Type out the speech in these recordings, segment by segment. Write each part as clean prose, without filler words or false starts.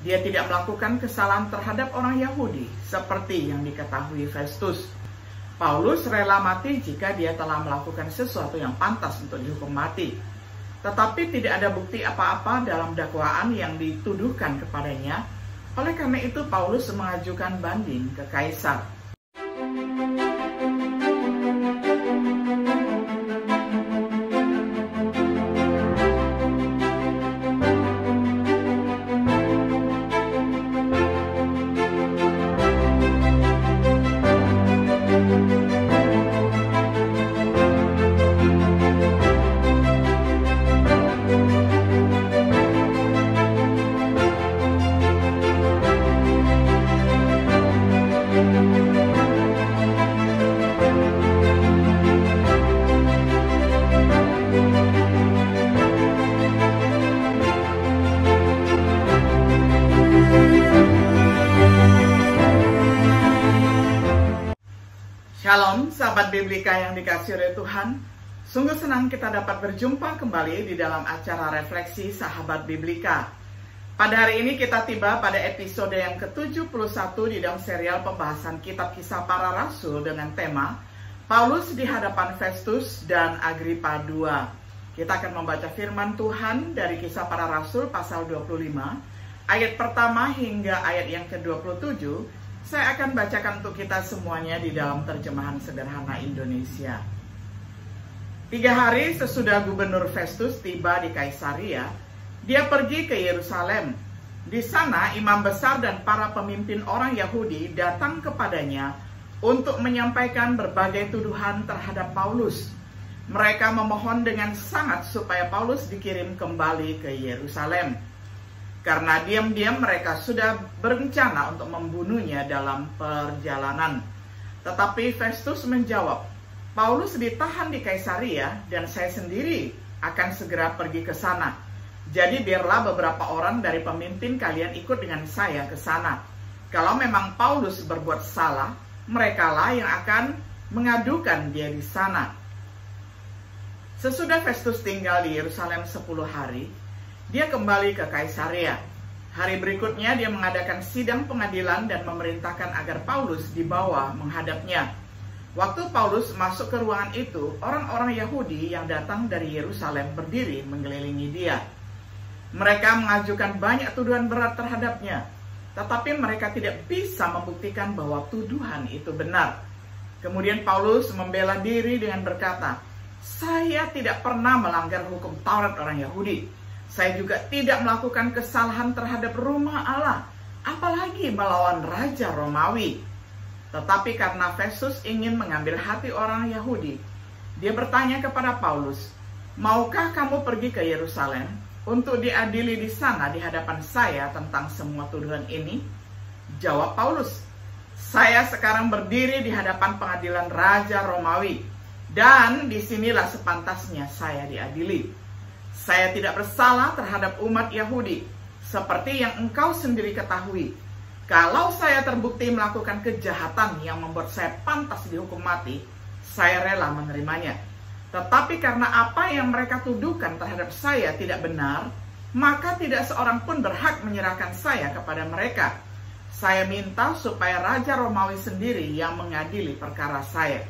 Dia tidak melakukan kesalahan terhadap orang Yahudi seperti yang diketahui Festus. Paulus rela mati jika dia telah melakukan sesuatu yang pantas untuk dihukum mati. Tetapi tidak ada bukti apa-apa dalam dakwaan yang dituduhkan kepadanya. Oleh karena itu Paulus mengajukan banding ke Kaisar. Shalom, sahabat Biblika yang dikasihi oleh Tuhan. Sungguh senang kita dapat berjumpa kembali di dalam acara refleksi sahabat Biblika. Pada hari ini kita tiba pada episode yang ke-71 di dalam serial pembahasan kitab Kisah Para Rasul dengan tema Paulus di hadapan Festus dan Agripa II. Kita akan membaca firman Tuhan dari Kisah Para Rasul pasal 25, ayat pertama hingga ayat yang ke-27. Saya akan bacakan untuk kita semuanya di dalam terjemahan sederhana Indonesia. 3 hari sesudah Gubernur Festus tiba di Kaisaria, dia pergi ke Yerusalem. Di sana imam besar dan para pemimpin orang Yahudi datang kepadanya untuk menyampaikan berbagai tuduhan terhadap Paulus. Mereka memohon dengan sangat supaya Paulus dikirim kembali ke Yerusalem. Karena diam-diam mereka sudah berencana untuk membunuhnya dalam perjalanan. Tetapi Festus menjawab, Paulus ditahan di Kaisaria dan saya sendiri akan segera pergi ke sana. Jadi biarlah beberapa orang dari pemimpin kalian ikut dengan saya ke sana. Kalau memang Paulus berbuat salah, merekalah yang akan mengadukan dia di sana. Sesudah Festus tinggal di Yerusalem 10 hari, dia kembali ke Kaisaria. Hari berikutnya dia mengadakan sidang pengadilan dan memerintahkan agar Paulus dibawa menghadapnya. Waktu Paulus masuk ke ruangan itu, orang-orang Yahudi yang datang dari Yerusalem berdiri mengelilingi dia. Mereka mengajukan banyak tuduhan berat terhadapnya, tetapi mereka tidak bisa membuktikan bahwa tuduhan itu benar. Kemudian Paulus membela diri dengan berkata, "Saya tidak pernah melanggar hukum Taurat orang Yahudi. Saya juga tidak melakukan kesalahan terhadap rumah Allah, apalagi melawan Raja Romawi." Tetapi karena Festus ingin mengambil hati orang Yahudi, dia bertanya kepada Paulus, "Maukah kamu pergi ke Yerusalem untuk diadili di sana di hadapan saya tentang semua tuduhan ini?" Jawab Paulus, "Saya sekarang berdiri di hadapan pengadilan Raja Romawi, dan disinilah sepantasnya saya diadili. Saya tidak bersalah terhadap umat Yahudi, seperti yang engkau sendiri ketahui. Kalau saya terbukti melakukan kejahatan yang membuat saya pantas dihukum mati, saya rela menerimanya. Tetapi karena apa yang mereka tuduhkan terhadap saya tidak benar, maka tidak seorang pun berhak menyerahkan saya kepada mereka. Saya minta supaya Raja Romawi sendiri yang mengadili perkara saya."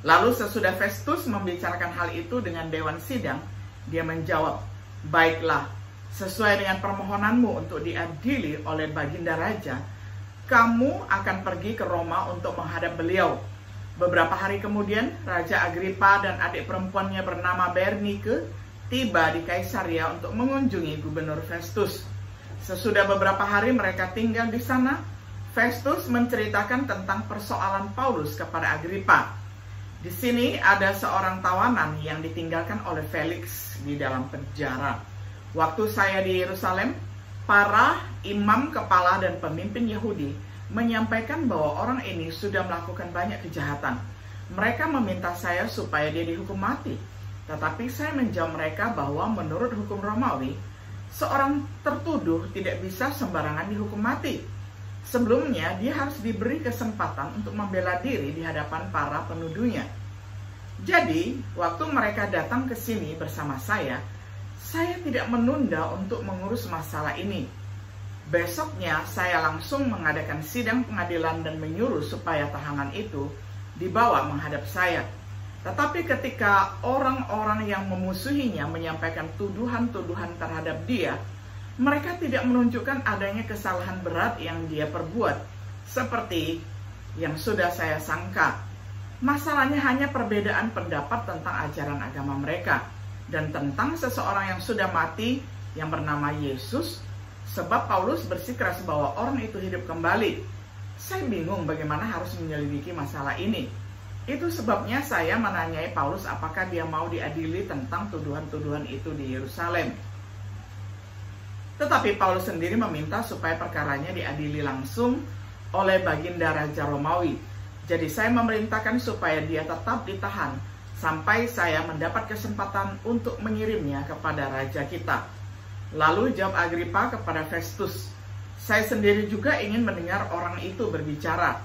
Lalu sesudah Festus membicarakan hal itu dengan dewan sidang, dia menjawab, "Baiklah, sesuai dengan permohonanmu untuk diadili oleh Baginda Raja, kamu akan pergi ke Roma untuk menghadap beliau." Beberapa hari kemudian, Raja Agripa dan adik perempuannya bernama Bernike tiba di Kaisaria untuk mengunjungi Gubernur Festus. Sesudah beberapa hari mereka tinggal di sana, Festus menceritakan tentang persoalan Paulus kepada Agripa. Di sini ada seorang tawanan yang ditinggalkan oleh Felix di dalam penjara. Waktu saya di Yerusalem, para imam kepala dan pemimpin Yahudi menyampaikan bahwa orang ini sudah melakukan banyak kejahatan. Mereka meminta saya supaya dia dihukum mati. Tetapi saya menjawab mereka bahwa menurut hukum Romawi, seorang tertuduh tidak bisa sembarangan dihukum mati. Sebelumnya, dia harus diberi kesempatan untuk membela diri di hadapan para penuduhnya. Jadi, waktu mereka datang ke sini bersama saya saya tidak menunda untuk mengurus masalah ini. Besoknya saya langsung mengadakan sidang pengadilan dan menyuruh supaya tahanan itu dibawa menghadap saya. Tetapi ketika orang-orang yang memusuhinya menyampaikan tuduhan-tuduhan terhadap dia, mereka tidak menunjukkan adanya kesalahan berat yang dia perbuat, seperti yang sudah saya sangka. Masalahnya hanya perbedaan pendapat tentang ajaran agama mereka, dan tentang seseorang yang sudah mati yang bernama Yesus, sebab Paulus bersikeras bahwa orang itu hidup kembali. Saya bingung bagaimana harus menyelidiki masalah ini. Itu sebabnya saya menanyai Paulus apakah dia mau diadili tentang tuduhan-tuduhan itu di Yerusalem. Tetapi Paulus sendiri meminta supaya perkaranya diadili langsung oleh Baginda Raja Romawi. Jadi saya memerintahkan supaya dia tetap ditahan sampai saya mendapat kesempatan untuk mengirimnya kepada raja kita. Lalu jawab Agripa kepada Festus, saya sendiri juga ingin mendengar orang itu berbicara.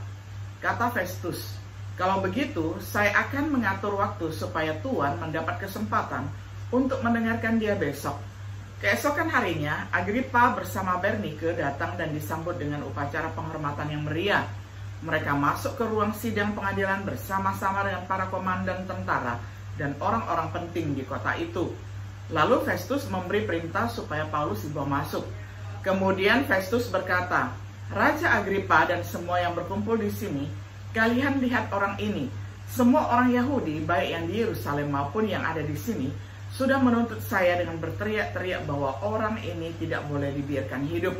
Kata Festus, kalau begitu saya akan mengatur waktu supaya Tuan mendapat kesempatan untuk mendengarkan dia besok. Keesokan harinya, Agripa bersama Bernike datang dan disambut dengan upacara penghormatan yang meriah. Mereka masuk ke ruang sidang pengadilan bersama-sama dengan para komandan tentara dan orang-orang penting di kota itu. Lalu Festus memberi perintah supaya Paulus dibawa masuk. Kemudian Festus berkata, Raja Agripa dan semua yang berkumpul di sini, kalian lihat orang ini. Semua orang Yahudi, baik yang di Yerusalem maupun yang ada di sini, sudah menuntut saya dengan berteriak-teriak bahwa orang ini tidak boleh dibiarkan hidup.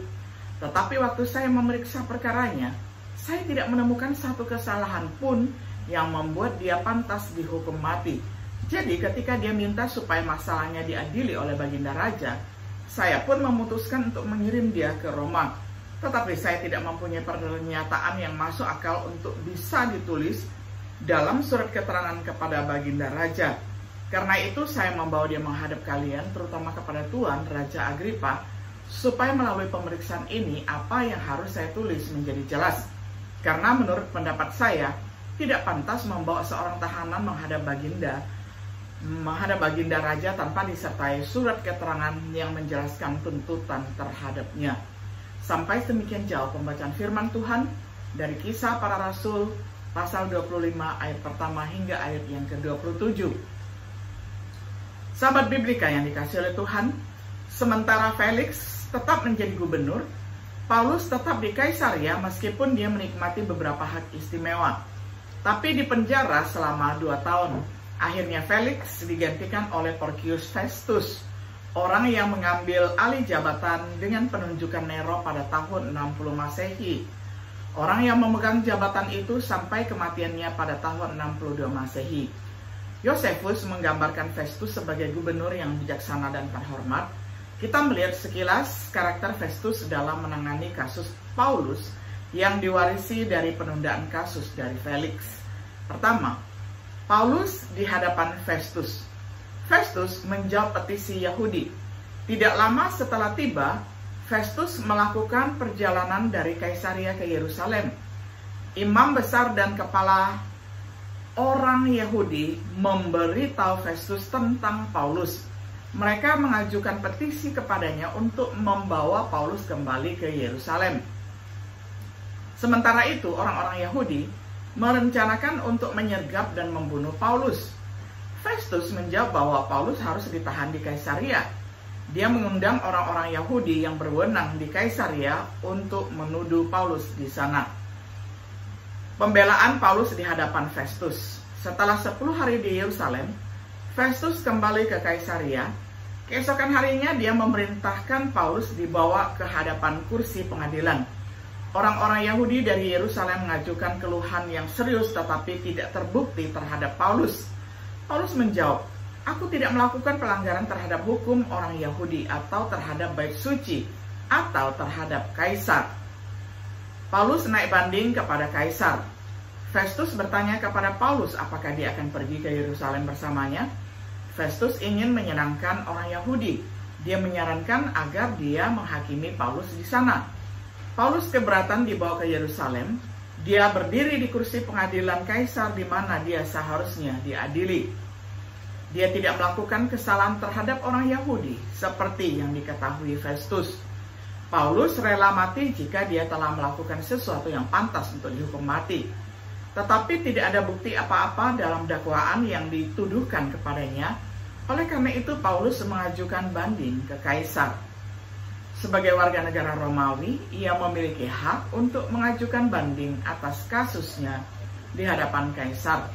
Tetapi waktu saya memeriksa perkaranya, saya tidak menemukan satu kesalahan pun yang membuat dia pantas dihukum mati. Jadi ketika dia minta supaya masalahnya diadili oleh Baginda Raja, saya pun memutuskan untuk mengirim dia ke Roma. Tetapi saya tidak mempunyai pernyataan yang masuk akal untuk bisa ditulis dalam surat keterangan kepada Baginda Raja. Karena itu saya membawa dia menghadap kalian, terutama kepada Tuan Raja Agripa, supaya melalui pemeriksaan ini apa yang harus saya tulis menjadi jelas. Karena menurut pendapat saya, tidak pantas membawa seorang tahanan menghadap Baginda Raja tanpa disertai surat keterangan yang menjelaskan tuntutan terhadapnya. Sampai demikian jauh pembacaan firman Tuhan dari Kisah Para Rasul pasal 25 ayat pertama hingga ayat yang ke-27. Sahabat Biblika yang dikasihi oleh Tuhan, sementara Felix tetap menjadi gubernur, Paulus tetap di Kaisaria meskipun dia menikmati beberapa hak istimewa. Tapi di penjara selama 2 tahun. Akhirnya Felix digantikan oleh Porcius Festus, orang yang mengambil alih jabatan dengan penunjukan Nero pada tahun 60 Masehi. Orang yang memegang jabatan itu sampai kematiannya pada tahun 62 Masehi. Yosefus menggambarkan Festus sebagai gubernur yang bijaksana dan terhormat. Kita melihat sekilas karakter Festus dalam menangani kasus Paulus yang diwarisi dari penundaan kasus dari Felix. Pertama, Paulus di hadapan Festus. Festus menjawab petisi Yahudi. Tidak lama setelah tiba, Festus melakukan perjalanan dari Kaisaria ke Yerusalem. Imam besar dan kepala orang Yahudi memberitahu Festus tentang Paulus. Mereka mengajukan petisi kepadanya untuk membawa Paulus kembali ke Yerusalem. Sementara itu, orang-orang Yahudi merencanakan untuk menyergap dan membunuh Paulus. Festus menjawab bahwa Paulus harus ditahan di Kaisaria. Dia mengundang orang-orang Yahudi yang berwenang di Kaisaria untuk menuduh Paulus di sana. Pembelaan Paulus di hadapan Festus. Setelah 10 hari di Yerusalem, Festus kembali ke Kaisaria. Keesokan harinya dia memerintahkan Paulus dibawa ke hadapan kursi pengadilan. Orang-orang Yahudi dari Yerusalem mengajukan keluhan yang serius tetapi tidak terbukti terhadap Paulus. Paulus menjawab, "Aku tidak melakukan pelanggaran terhadap hukum orang Yahudi atau terhadap bait suci atau terhadap Kaisar." Paulus naik banding kepada Kaisar. Festus bertanya kepada Paulus apakah dia akan pergi ke Yerusalem bersamanya. Festus ingin menyenangkan orang Yahudi. Dia menyarankan agar dia menghakimi Paulus di sana. Paulus keberatan dibawa ke Yerusalem. Dia berdiri di kursi pengadilan Kaisar di mana dia seharusnya diadili. Dia tidak melakukan kesalahan terhadap orang Yahudi seperti yang diketahui Festus. Paulus rela mati jika dia telah melakukan sesuatu yang pantas untuk dihukum mati. Tetapi tidak ada bukti apa-apa dalam dakwaan yang dituduhkan kepadanya. Oleh karena itu Paulus mengajukan banding ke Kaisar. Sebagai warga negara Romawi, ia memiliki hak untuk mengajukan banding atas kasusnya di hadapan Kaisar.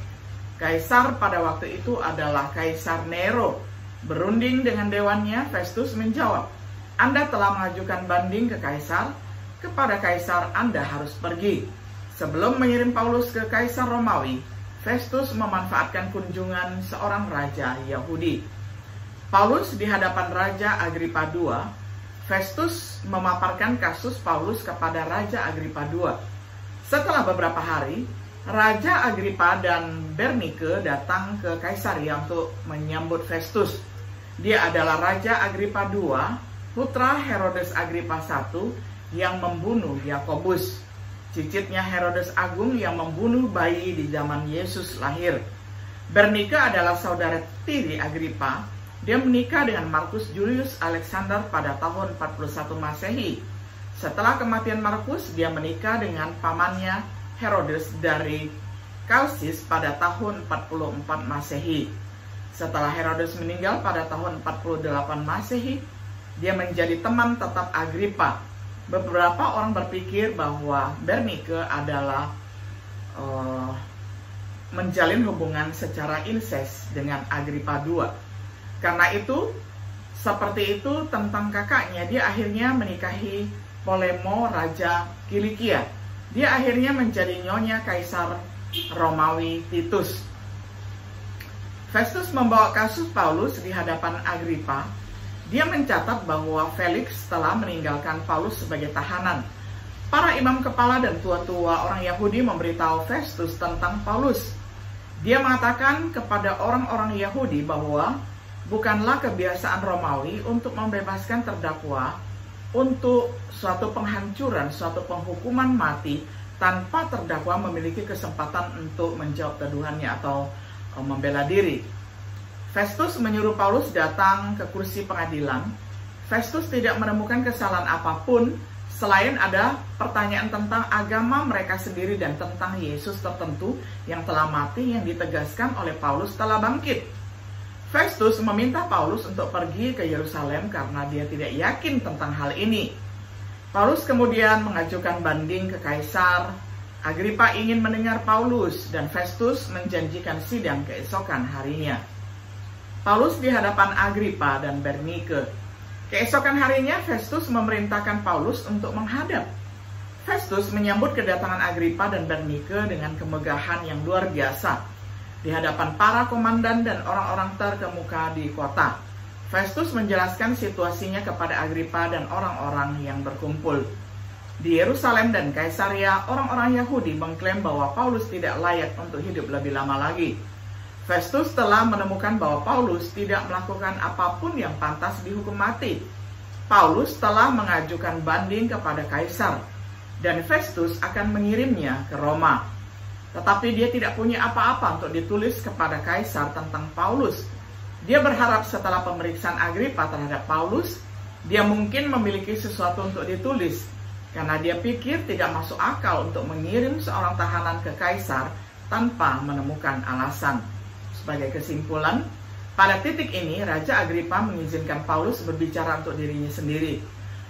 Kaisar pada waktu itu adalah Kaisar Nero. Berunding dengan dewannya, Festus menjawab, "Anda telah mengajukan banding ke Kaisar. Kepada Kaisar Anda harus pergi." Sebelum mengirim Paulus ke Kaisar Romawi, Festus memanfaatkan kunjungan seorang raja Yahudi. Paulus di hadapan Raja Agripa II, Festus memaparkan kasus Paulus kepada Raja Agripa II. Setelah beberapa hari, Raja Agripa dan Bernike datang ke Kaisaria untuk menyambut Festus. Dia adalah Raja Agripa II, putra Herodes Agripa I yang membunuh Yakobus, cicitnya Herodes Agung yang membunuh bayi di zaman Yesus lahir. Bernike adalah saudara tiri Agripa. Dia menikah dengan Markus Julius Alexander pada tahun 41 Masehi. Setelah kematian Markus, dia menikah dengan pamannya Herodes dari Kausis pada tahun 44 Masehi. Setelah Herodes meninggal pada tahun 48 Masehi, dia menjadi teman tetap Agripa. Beberapa orang berpikir bahwa Bernike adalah menjalin hubungan secara inses dengan Agripa II. Karena itu, seperti itu tentang kakaknya, dia akhirnya menikahi Polemo, Raja Kilikia. Dia akhirnya menjadi nyonya Kaisar Romawi Titus. Festus membawa kasus Paulus di hadapan Agripa. Dia mencatat bahwa Felix telah meninggalkan Paulus sebagai tahanan. Para imam kepala dan tua-tua orang Yahudi memberitahu Festus tentang Paulus. Dia mengatakan kepada orang-orang Yahudi bahwa bukanlah kebiasaan Romawi untuk membebaskan terdakwa untuk suatu penghancuran, suatu penghukuman mati tanpa terdakwa memiliki kesempatan untuk menjawab tuduhannya atau membela diri. Festus menyuruh Paulus datang ke kursi pengadilan. Festus tidak menemukan kesalahan apapun selain ada pertanyaan tentang agama mereka sendiri dan tentang Yesus tertentu yang telah mati yang ditegaskan oleh Paulus telah bangkit. Festus meminta Paulus untuk pergi ke Yerusalem karena dia tidak yakin tentang hal ini. Paulus kemudian mengajukan banding ke Kaisar. Agripa ingin mendengar Paulus dan Festus menjanjikan sidang keesokan harinya. Paulus di hadapan Agripa dan Bernike. Keesokan harinya Festus memerintahkan Paulus untuk menghadap. Festus menyambut kedatangan Agripa dan Bernike dengan kemegahan yang luar biasa di hadapan para komandan dan orang-orang terkemuka di kota. Festus menjelaskan situasinya kepada Agripa dan orang-orang yang berkumpul. Di Yerusalem dan Kaisaria, orang-orang Yahudi mengklaim bahwa Paulus tidak layak untuk hidup lebih lama lagi. Festus telah menemukan bahwa Paulus tidak melakukan apapun yang pantas dihukum mati. Paulus telah mengajukan banding kepada Kaisar, dan Festus akan mengirimnya ke Roma. Tetapi dia tidak punya apa-apa untuk ditulis kepada Kaisar tentang Paulus. Dia berharap setelah pemeriksaan Agripa terhadap Paulus, dia mungkin memiliki sesuatu untuk ditulis, karena dia pikir tidak masuk akal untuk mengirim seorang tahanan ke Kaisar tanpa menemukan alasan. Sebagai kesimpulan, pada titik ini Raja Agripa mengizinkan Paulus berbicara untuk dirinya sendiri.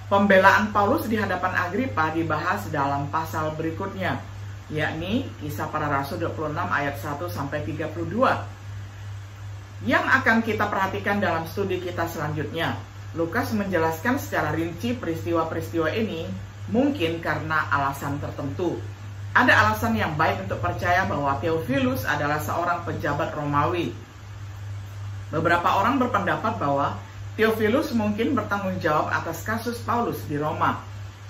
Pembelaan Paulus di hadapan Agripa dibahas dalam pasal berikutnya, yakni Kisah Para Rasul 26 ayat 1-32. Yang akan kita perhatikan dalam studi kita selanjutnya. Lukas menjelaskan secara rinci peristiwa-peristiwa ini mungkin karena alasan tertentu. Ada alasan yang baik untuk percaya bahwa Theophilus adalah seorang pejabat Romawi. Beberapa orang berpendapat bahwa Theophilus mungkin bertanggung jawab atas kasus Paulus di Roma,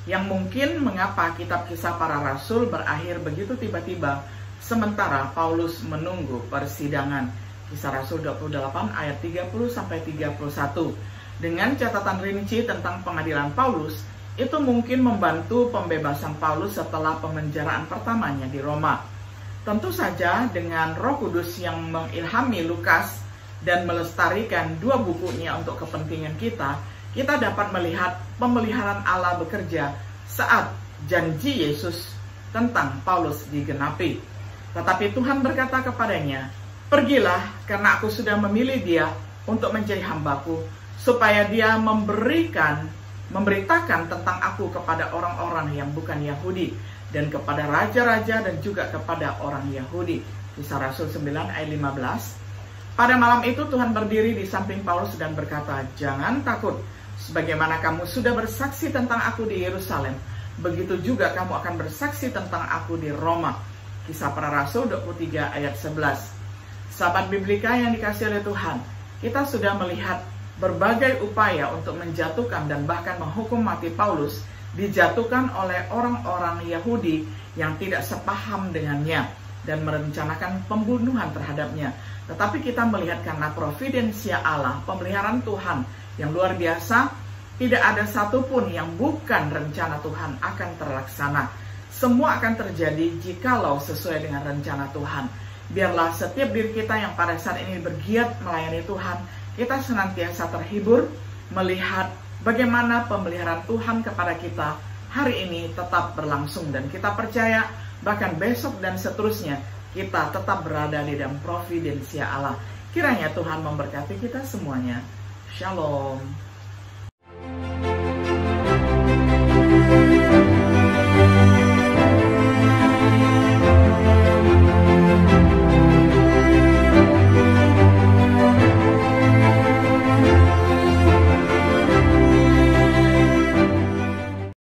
yang mungkin mengapa kitab Kisah Para Rasul berakhir begitu tiba-tiba sementara Paulus menunggu persidangan. Kisah Rasul 28 ayat 30-31. Dengan catatan rinci tentang pengadilan Paulus, itu mungkin membantu pembebasan Paulus setelah pemenjaraan pertamanya di Roma. Tentu saja dengan Roh Kudus yang mengilhami Lukas dan melestarikan 2 bukunya untuk kepentingan kita, kita dapat melihat pemeliharaan Allah bekerja saat janji Yesus tentang Paulus digenapi. Tetapi Tuhan berkata kepadanya, "Pergilah, karena aku sudah memilih dia untuk menjadi hambaku, supaya dia memberitakan tentang aku kepada orang-orang yang bukan Yahudi, dan kepada raja-raja dan juga kepada orang Yahudi." Kisah Rasul 9 ayat 15. Pada malam itu Tuhan berdiri di samping Paulus dan berkata, "Jangan takut, sebagaimana kamu sudah bersaksi tentang aku di Yerusalem, begitu juga kamu akan bersaksi tentang aku di Roma." Kisah Para Rasul 23 ayat 11. Sahabat Biblika yang dikasihi oleh Tuhan, kita sudah melihat berbagai upaya untuk menjatuhkan dan bahkan menghukum mati Paulus dijatuhkan oleh orang-orang Yahudi yang tidak sepaham dengannya dan merencanakan pembunuhan terhadapnya. Tetapi kita melihat karena providensia Allah, pemeliharaan Tuhan yang luar biasa, tidak ada satupun yang bukan rencana Tuhan akan terlaksana. Semua akan terjadi jikalau sesuai dengan rencana Tuhan. Biarlah setiap diri kita yang pada saat ini bergiat melayani Tuhan, kita senantiasa terhibur melihat bagaimana pemeliharaan Tuhan kepada kita hari ini tetap berlangsung. Dan kita percaya bahkan besok dan seterusnya kita tetap berada di dalam providensia Allah. Kiranya Tuhan memberkati kita semuanya. Shalom.